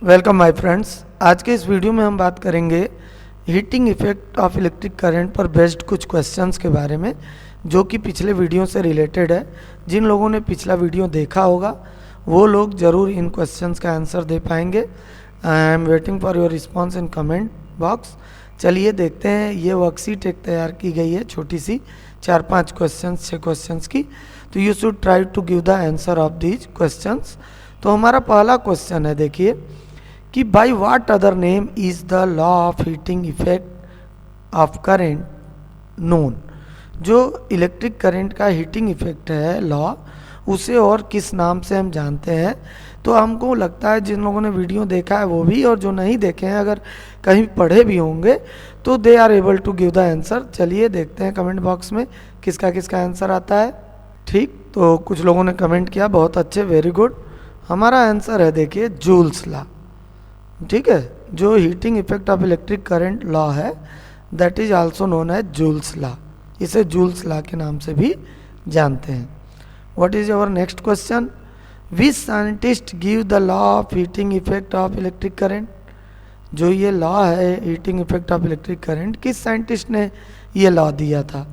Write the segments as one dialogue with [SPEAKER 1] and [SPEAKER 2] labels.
[SPEAKER 1] Welcome my friends. आज के इस वीडियो में हम बात करेंगे heating effect of electric current पर बेस्ड कुछ क्वेश्चंस के बारे में, जो कि पिछले वीडियो से रिलेटेड है। जिन लोगों ने पिछला वीडियो देखा होगा वो लोग ज़रूर इन क्वेश्चंस का आंसर दे पाएंगे। I am waiting for your response in comment box. चलिए देखते हैं। ये वर्कशीट एक तैयार की गई है छोटी सी, 4-5 क्वेश्चंस 6 क्वेश्चंस की। तो you should try to give the answer of these questions. तो हमारा पहला क्वेश्चन है, देखिए कि by what other name is the law of heating effect of current known. जो इलेक्ट्रिक करंट का हीटिंग इफेक्ट है लॉ, उसे और किस नाम से हम जानते हैं। तो हमको लगता है जिन लोगों ने वीडियो देखा है वो भी, और जो नहीं देखे हैं अगर कहीं पढ़े भी होंगे तो they are able to give the answer. चलिए देखते हैं कमेंट बॉक्स में किसका किसका आंसर आता है। ठीक, तो कुछ लोगों ने कमेंट किया, बहुत अच्छे, वेरी गुड। हमारा आंसर है, देखिए, जूल्स लॉ। ठीक है, जो heating effect of electric current law है that is also known as Joule's law. इसे जूल्स लॉ के नाम से भी जानते हैं। What is our next question? Which scientist give the law of heating effect of electric current. जो ये लॉ है heating effect of electric current, किस साइंटिस्ट ने ये लॉ दिया था?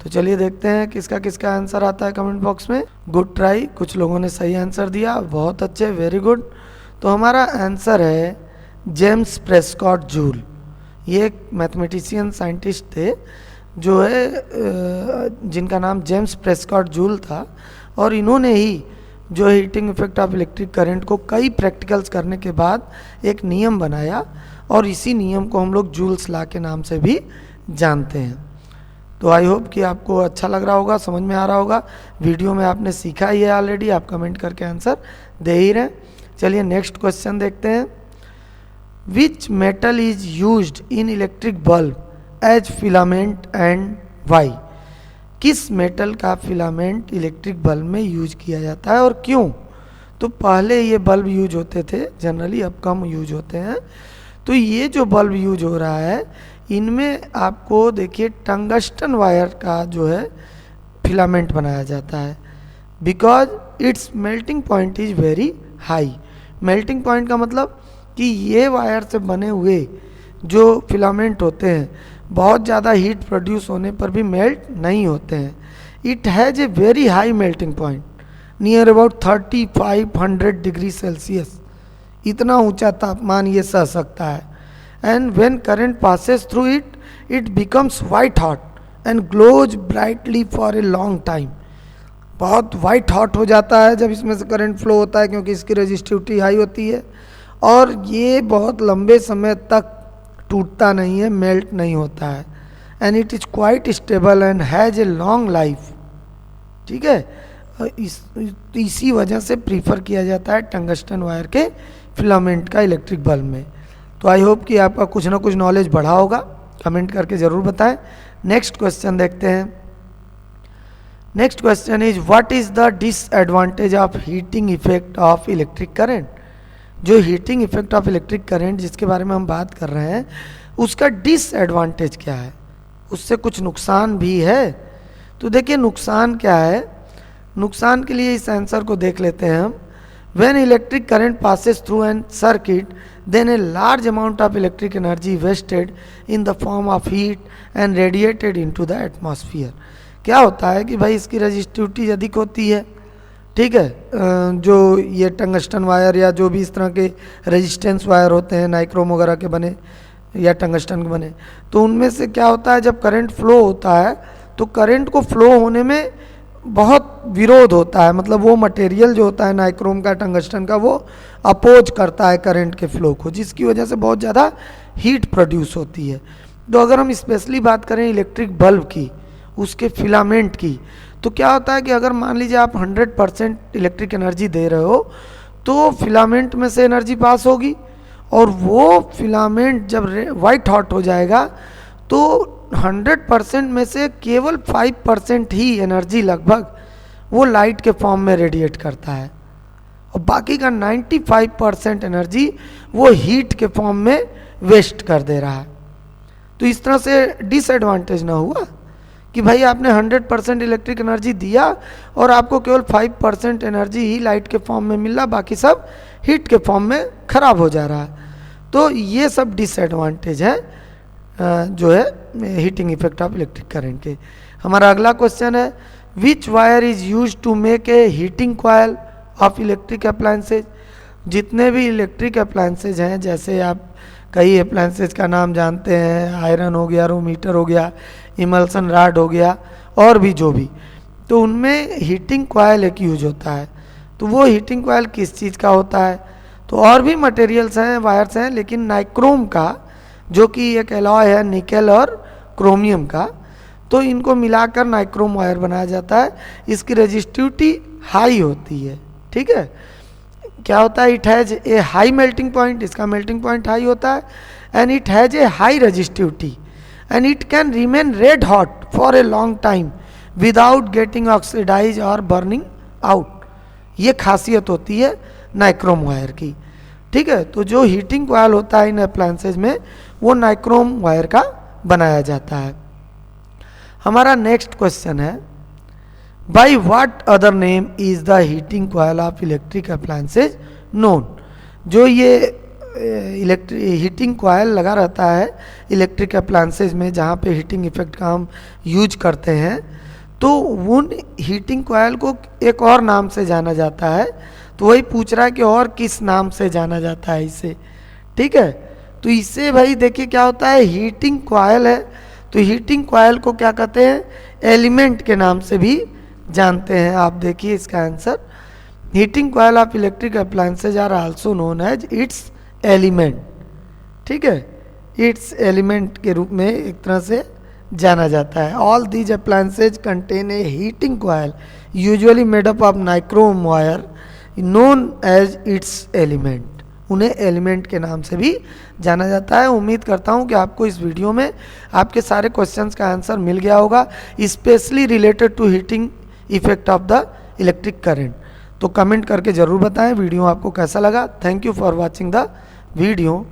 [SPEAKER 1] तो चलिए देखते हैं किसका किसका आंसर आता है कमेंट बॉक्स में। गुड ट्राई, कुछ लोगों ने सही आंसर दिया, बहुत अच्छे, वेरी गुड। तो हमारा आंसर है जेम्स प्रेस्कॉट जूल। ये एक मैथमेटिशियन साइंटिस्ट थे जो है जिनका नाम जेम्स प्रेस्कॉट जूल था, और इन्होंने ही जो heating effect of electric current को कई प्रैक्टिकल्स करने के बाद एक नियम बनाया, और इसी नियम को हम लोग जूल्स लॉ के नाम से भी जानते हैं। तो आई होप कि आपको अच्छा लग रहा होगा, समझ में आ रहा होगा। वीडियो में आपने सीखा ही है ऑलरेडी, आप कमेंट करके आंसर दे ही रहे। चलिए नेक्स्ट क्वेश्चन देखते हैं। Which metal is used in electric bulb as filament and why. किस मेटल का फिलामेंट इलेक्ट्रिक बल्ब में यूज किया जाता है और क्यों? तो पहले ये बल्ब यूज होते थे जनरली, अब कम यूज होते हैं। तो ये जो बल्ब यूज हो रहा है इनमें आपको देखिए टंगस्टन वायर का जो है फिलामेंट बनाया जाता है, because it's melting point is very high. Melting point का मतलब कि ये वायर से बने हुए जो फिलामेंट होते हैं बहुत ज़्यादा हीट प्रोड्यूस होने पर भी मेल्ट नहीं होते हैं। It has a very high melting point near about 3500 degree Celsius. इतना ऊंचा तापमान ये सह सकता है। And when current passes through it, it becomes white hot and glows brightly for a long time. बहुत वाइट हॉट हो जाता है जब इसमें से करंट फ्लो होता है, क्योंकि इसकी रेजिस्टिविटी हाई होती है, और ये बहुत लंबे समय तक टूटता नहीं है, मेल्ट नहीं होता है। And it is quite stable and has a long life. ठीक है, इसी वजह से प्रीफर किया जाता है टंगस्टन वायर के फिलामेंट का इलेक्ट्रिक बल्ब में। तो आई होप कि आपका कुछ ना कुछ नॉलेज बढ़ा होगा, कमेंट करके ज़रूर बताएं। नेक्स्ट क्वेश्चन देखते हैं। Next question is what is the disadvantage of heating effect of electric current. जो heating effect of electric current जिसके बारे में हम बात कर रहे हैं उसका डिसएडवांटेज क्या है, उससे कुछ नुकसान भी है। तो देखिए नुकसान क्या है। नुकसान के लिए इस आंसर को देख लेते हैं हम। When electric current passes through an circuit, then a large amount of electric energy wasted in the form of heat and radiated into the atmosphere. क्या होता है कि भाई इसकी रेजिस्टिविटी अधिक होती है, ठीक है, जो ये टंगस्टन वायर या जो भी इस तरह के रेजिस्टेंस वायर होते हैं नाइक्रोम वगैरह के बने या टंगस्टन के बने, तो उनमें से क्या होता है जब करंट फ्लो होता है तो करंट को फ्लो होने में बहुत विरोध होता है। मतलब वो मटेरियल जो होता है नाइक्रोम का, टंगस्टन का, वो अपोज करता है करंट के फ्लो को, जिसकी वजह से बहुत ज़्यादा हीट प्रोड्यूस होती है। तो अगर हम स्पेशली बात करें इलेक्ट्रिक बल्ब की, उसके फिलामेंट की, तो क्या होता है कि अगर मान लीजिए आप 100% इलेक्ट्रिक एनर्जी दे रहे हो तो फिलामेंट में से एनर्जी पास होगी, और वो फिलामेंट जब वाइट हॉट हो जाएगा तो 100% में से केवल 5% ही एनर्जी लगभग वो लाइट के फॉर्म में रेडिएट करता है, और बाकी का 95% एनर्जी वो हीट के फॉर्म में वेस्ट कर दे रहा है। तो इस तरह से डिसएडवांटेज ना हुआ कि भाई आपने 100% इलेक्ट्रिक एनर्जी दिया और आपको केवल 5% एनर्जी ही लाइट के फॉर्म में मिला, बाकी सब हीट के फॉर्म में खराब हो जा रहा है। तो ये सब डिसएडवांटेज है जो है heating effect of electric current के। हमारा अगला क्वेश्चन है which wire is use to make a heating coil of electric appliances. जितने भी इलेक्ट्रिक अप्लायंसेज हैं, जैसे आप कई अप्लायंसेज का नाम जानते हैं, आयरन हो गया, रोमीटर हो गया, इमल्सन रॉड हो गया, और भी जो भी, तो उनमें हीटिंग कॉयल एक यूज होता है। तो वो हीटिंग कॉयल किस चीज़ का होता है? तो और भी मटेरियल्स हैं, वायर्स हैं, लेकिन नाइक्रोम का, जो कि एक एलॉय है निकेल और क्रोमियम का, तो इनको मिलाकर नाइक्रोम वायर बनाया जाता है। इसकी रेजिस्टिविटी हाई होती है। ठीक है, क्या होता है? It has a high melting point, इसका मेल्टिंग पॉइंट हाई होता है, and it has a high resistivity and it can remain red hot for a long time without getting oxidize or burning out. ये खासियत होती है nichrome wire की। ठीक है, तो जो हीटिंग कॉयल होता है इन अप्लायंसेज में, वो नाइक्रोम वायर का बनाया जाता है। हमारा नेक्स्ट क्वेश्चन है by what other name is the heating coil of electric appliances known. जो ये हीटिंग कॉयल लगा रहता है इलेक्ट्रिक अप्लायंसेज में, जहाँ पे हीटिंग इफेक्ट का हम यूज करते हैं, तो उन हीटिंग कॉयल को एक और नाम से जाना जाता है। तो वही पूछ रहा है कि और किस नाम से जाना जाता है इसे। ठीक है, तो इससे भाई देखिए क्या होता है, हीटिंग कॉयल है, तो हीटिंग कॉयल को क्या कहते हैं? एलिमेंट के नाम से भी जानते हैं। आप देखिए इसका answer, heating coil of electric appliances are also known as its element. ठीक है, इट्स एलिमेंट के रूप में एक तरह से जाना जाता है। All these appliances contain a heating coil usually made up of nichrome wire known as its element. उन्हें एलिमेंट के नाम से भी जाना जाता है। उम्मीद करता हूं कि आपको इस वीडियो में आपके सारे क्वेश्चंस का आंसर मिल गया होगा, specially related to heating effect of the electric current. तो कमेंट करके ज़रूर बताएं वीडियो आपको कैसा लगा। Thank you for watching the video.